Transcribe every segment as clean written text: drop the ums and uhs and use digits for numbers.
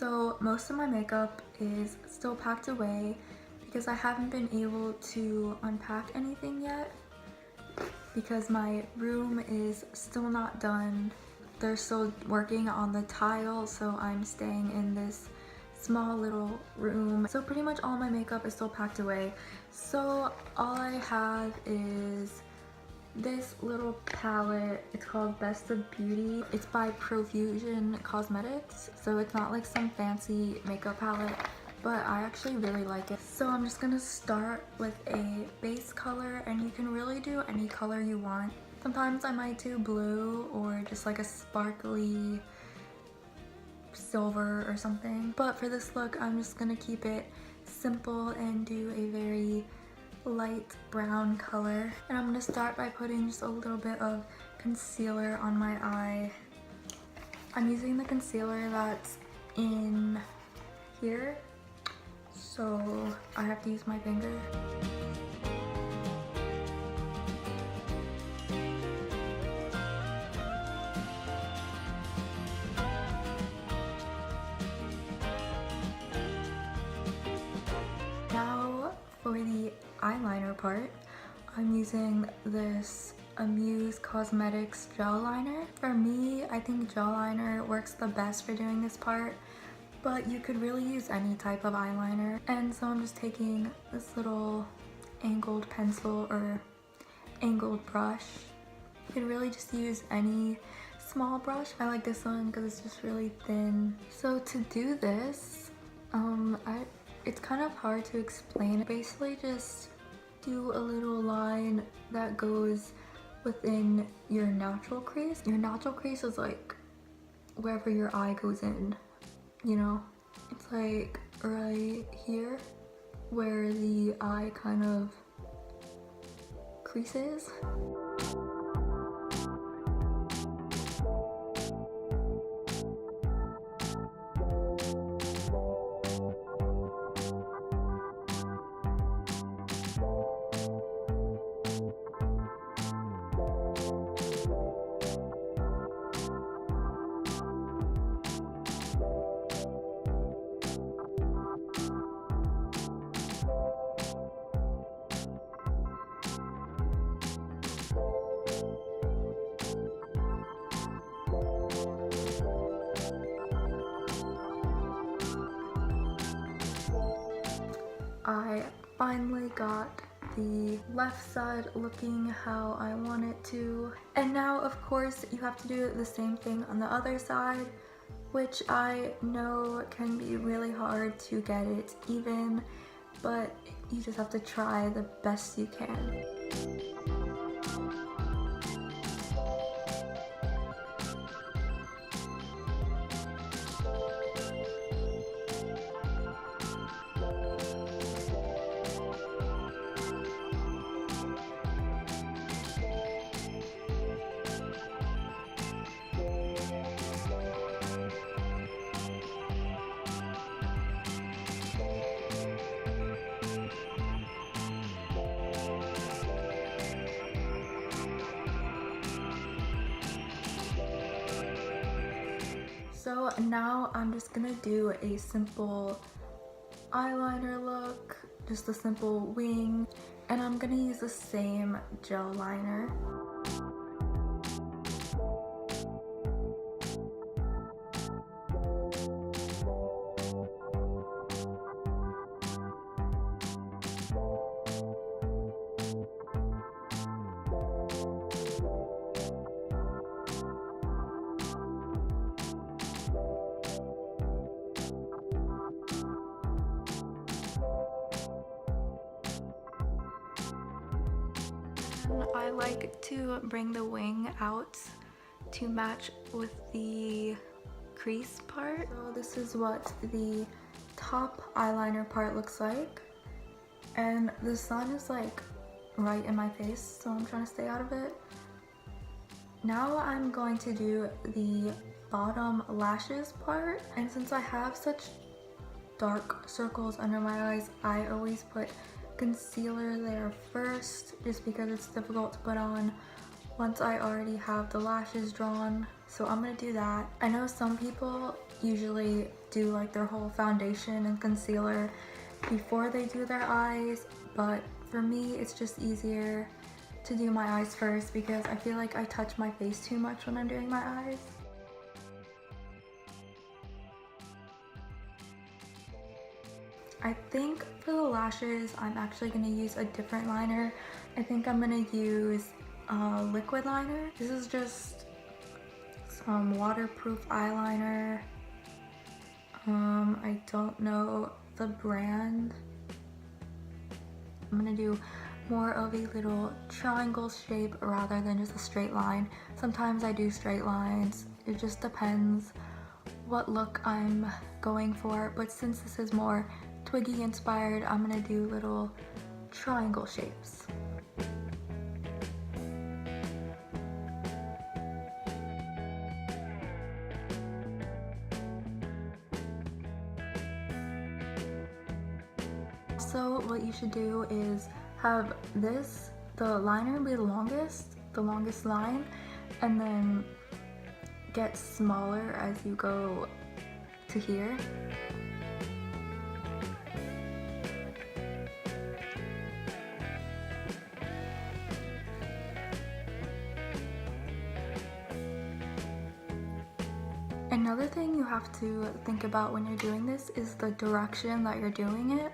So most of my makeup is still packed away because I haven't been able to unpack anything yet because my room is still not done. They're still working on the tile, so I'm staying in this small little room. So pretty much all my makeup is still packed away. So all I have is this little palette. It's called Best of Beauty. It's by Profusion Cosmetics, so it's not like some fancy makeup palette, but I actually really like it. So I'm just gonna start with a base color, and you can really do any color you want. Sometimes I might do blue or just like a sparkly silver or something, but for this look I'm just gonna keep it simple and do a very light brown color. And I'm gonna start by putting just a little bit of concealer on my eye. I'm using the concealer that's in here, so I have to use my finger. Now for the eyeliner part, I'm using this Amuse Cosmetics gel liner. For me, I think gel liner works the best for doing this part, but you could really use any type of eyeliner. And so I'm just taking this little angled pencil or angled brush. You can really just use any small brush. I like this one because it's just really thin. So to do this, it's kind of hard to explain. Basically just do a little line that goes within your natural crease. Your natural crease is like wherever your eye goes in, you know? It's like right here where the eye kind of creases. I finally got the left side looking how I want it to. And now, of course, you have to do the same thing on the other side, which I know can be really hard to get it even, but you just have to try the best you can. So now I'm just gonna do a simple eyeliner look, just a simple wing, and I'm gonna use the same gel liner. I like to bring the wing out to match with the crease part. So this is what the top eyeliner part looks like. And the sun is like right in my face, so I'm trying to stay out of it. Now I'm going to do the bottom lashes part. And since I have such dark circles under my eyes, I always put concealer there first, just because it's difficult to put on once I already have the lashes drawn. So I'm gonna do that. I know some people usually do like their whole foundation and concealer before they do their eyes, but for me it's just easier to do my eyes first because I feel like I touch my face too much when I'm doing my eyes. I think for the lashes, I'm actually going to use a different liner. I think I'm going to use a liquid liner. This is just some waterproof eyeliner. I don't know the brand. I'm going to do more of a little triangle shape rather than just a straight line. Sometimes I do straight lines. It just depends what look I'm going for, but since this is more Twiggy inspired, I'm gonna do little triangle shapes. So what you should do is have this, the liner be the longest line, and then get smaller as you go to here. Another thing you have to think about when you're doing this is the direction that you're doing it.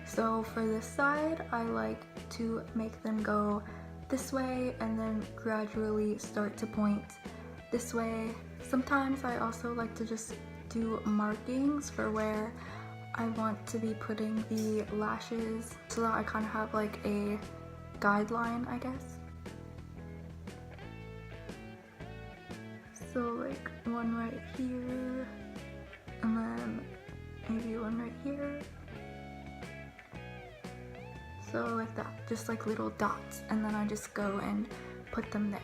So for this side, I like to make them go this way and then gradually start to point this way. Sometimes I also like to just do markings for where I want to be putting the lashes so that I kind of have like a guideline, I guess. So like one right here, and then maybe one right here. So like that, just like little dots, and then I just go and put them there.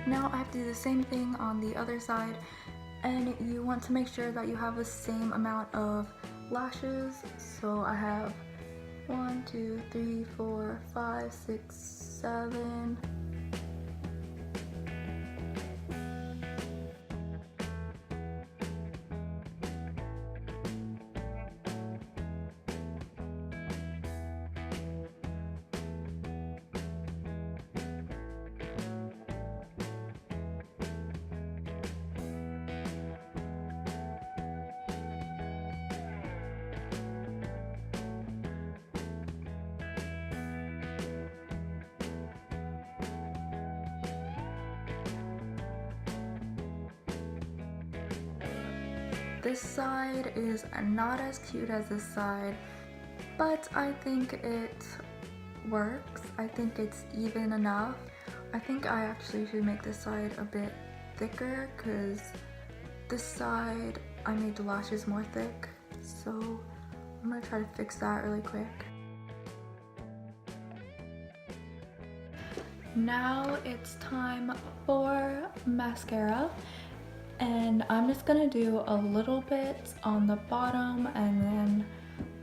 Now I have to do the same thing on the other side, and you want to make sure that you have the same amount of lashes. So I have 1, 2, 3, 4, 5, 6, 7. This side is not as cute as this side, but I think it works. I think it's even enough. I think I actually should make this side a bit thicker because this side I made the lashes more thick. So I'm gonna try to fix that really quick. Now it's time for mascara. And I'm just gonna do a little bit on the bottom and then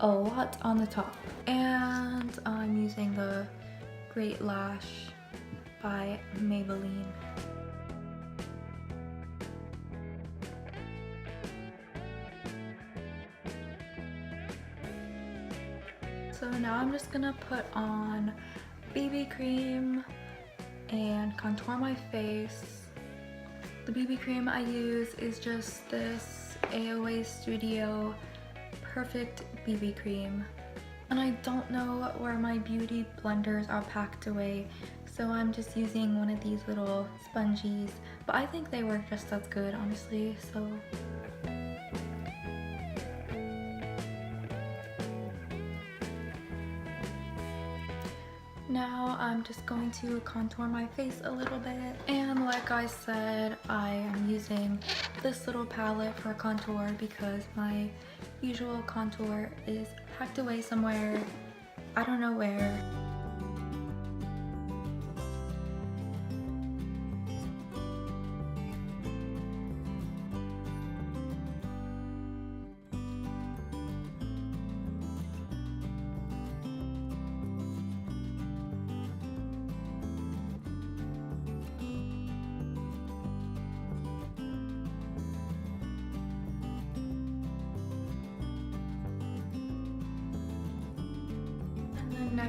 a lot on the top. And I'm using the Great Lash by Maybelline. So now I'm just gonna put on BB cream and contour my face. The BB cream I use is just this AOA Studio Perfect BB cream. And I don't know where my beauty blenders are packed away, so I'm just using one of these little spongies. But I think they work just as good, honestly, so. Now I'm just going to contour my face a little bit, and like I said, I am using this little palette for contour because my usual contour is packed away somewhere, I don't know where.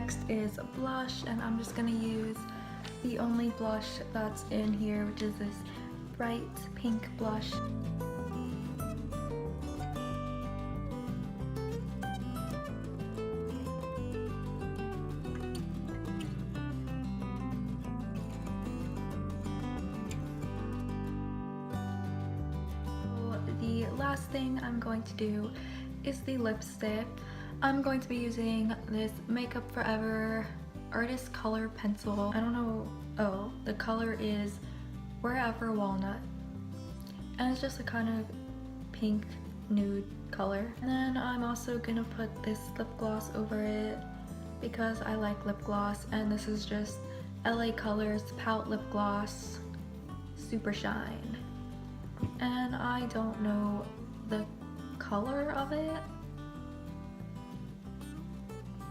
Next is blush, and I'm just gonna use the only blush that's in here, which is this bright pink blush. The last thing I'm going to do is the lipstick. I'm going to be using this Makeup Forever Artist Color Pencil. I don't know, oh, the color is Wherever Walnut. And it's just a kind of pink nude color. And then I'm also gonna put this lip gloss over it because I like lip gloss, and this is just LA Colors Pout Lip Gloss Super Shine. And I don't know the color of it.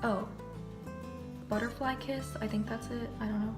Oh, Butterfly Kiss, I think that's it, I don't know.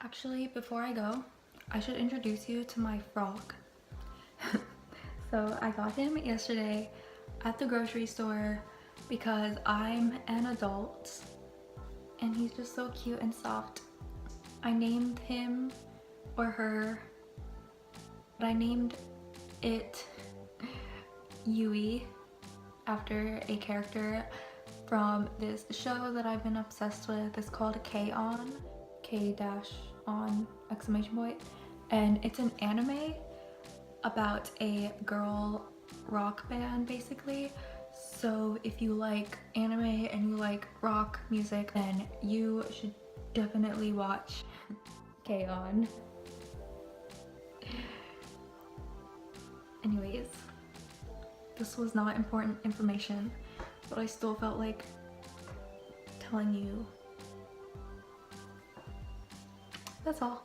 Actually, before I go, I should introduce you to my frog. So I got him yesterday at the grocery store because I'm an adult and he's just so cute and soft. I named him or her, but I named it Yui after a character from this show that I've been obsessed with. It's called K-On! K-on! Exclamation point. And it's an anime about a girl rock band basically. So if you like anime and you like rock music, then you should definitely watch K-On! Anyways, this was not important information, but I still felt like telling you. That's all.